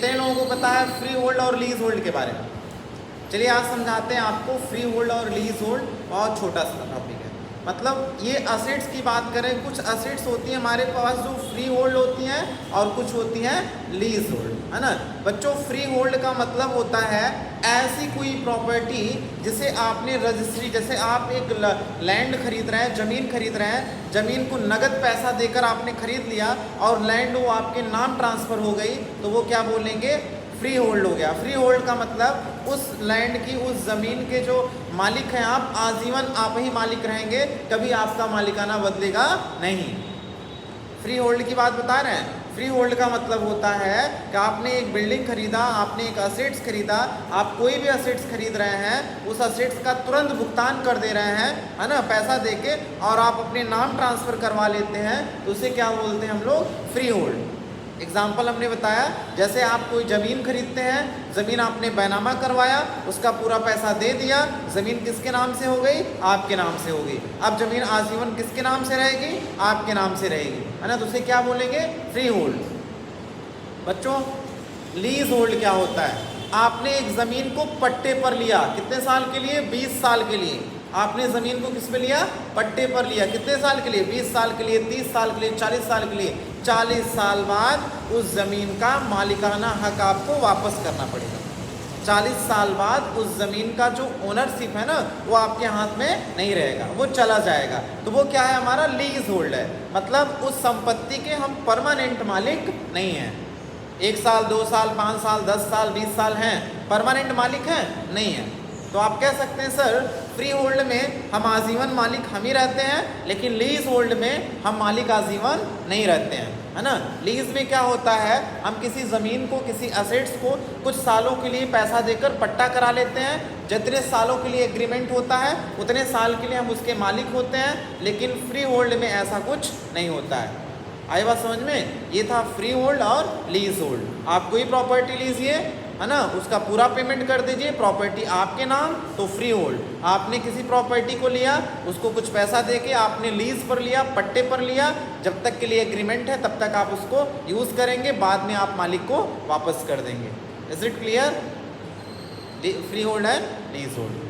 कितने लोगों को पता है फ्री होल्ड और लीज होल्ड के बारे में? चलिए आज समझाते हैं आपको फ्री होल्ड और लीज होल्ड। बहुत छोटा सा टॉपिक है। मतलब ये असेट्स की बात करें, कुछ असेट्स होती हैं हमारे पास जो फ्री होल्ड होती हैं और कुछ होती हैं लीज होल्ड, है ना बच्चों। फ्री होल्ड का मतलब होता है ऐसी कोई प्रॉपर्टी जिसे आपने रजिस्ट्री, जैसे आप एक लैंड खरीद रहे हैं, ज़मीन खरीद रहे हैं, ज़मीन को नगद पैसा देकर आपने खरीद लिया और लैंड वो आपके नाम ट्रांसफ़र हो गई, तो वो क्या बोलेंगे? फ्री होल्ड हो गया। फ्री होल्ड का मतलब उस लैंड की, उस ज़मीन के जो मालिक हैं आप, आजीवन आप ही मालिक रहेंगे, कभी आपका मालिकाना बदलेगा नहीं। फ्री होल्ड की बात बता रहे हैं। फ्री होल्ड का मतलब होता है कि आपने एक बिल्डिंग खरीदा, आपने एक असेट्स खरीदा, आप कोई भी असेट्स खरीद रहे हैं, उस असेट्स का तुरंत भुगतान कर दे रहे हैं, है ना, पैसा देके, और आप अपने नाम ट्रांसफ़र करवा लेते हैं, तो उसे क्या बोलते हैं हम लोग? Free hold. एग्जाम्पल हमने बताया, जैसे आप कोई ज़मीन खरीदते हैं, ज़मीन आपने बैनामा करवाया, उसका पूरा पैसा दे दिया, ज़मीन किसके नाम से हो गई? आपके नाम से हो गई। अब ज़मीन आजीवन किसके नाम से रहेगी? आपके नाम से रहेगी, है ना, तो उसे क्या बोलेंगे? Free hold. बच्चों लीज होल्ड क्या होता है? आपने एक ज़मीन को पट्टे पर लिया, कितने साल के लिए? 20 साल के लिए। आपने ज़मीन को किस पे लिया? पट्टे पर लिया। कितने साल के लिए? 20 साल के लिए, 30 साल के लिए, 40 साल के लिए। 40 साल बाद उस ज़मीन का मालिकाना हक आपको वापस करना पड़ेगा। 40 साल बाद उस ज़मीन का जो ओनरशिप है ना, वो आपके हाथ में नहीं रहेगा, वो चला जाएगा। तो वो क्या है? हमारा लीज होल्ड है। मतलब उस संपत्ति के हम परमानेंट मालिक नहीं हैं। 1 साल, 2 साल, 5 साल, 10 साल, 20 साल हैं, परमानेंट मालिक हैं? नहीं है। तो आप कह सकते हैं सर फ्री होल्ड में हम आजीवन मालिक हम ही रहते हैं, लेकिन लीज होल्ड में हम मालिक आजीवन नहीं रहते हैं, है ना। लीज में क्या होता है? हम किसी ज़मीन को, किसी असेट्स को कुछ सालों के लिए पैसा देकर पट्टा करा लेते हैं। जितने सालों के लिए एग्रीमेंट होता है उतने साल के लिए हम उसके मालिक होते हैं, लेकिन फ्री होल्ड में ऐसा कुछ नहीं होता है। आई बात समझ में? ये था फ्री होल्ड और लीज होल्ड। आप कोई प्रॉपर्टी लीजिए, है ना, उसका पूरा पेमेंट कर दीजिए, प्रॉपर्टी आपके नाम, तो फ्री होल्ड। आपने किसी प्रॉपर्टी को लिया, उसको कुछ पैसा देके आपने लीज पर लिया, पट्टे पर लिया, जब तक के लिए एग्रीमेंट है तब तक आप उसको यूज़ करेंगे, बाद में आप मालिक को वापस कर देंगे। Is it clear? Free hold है, लीज होल्ड।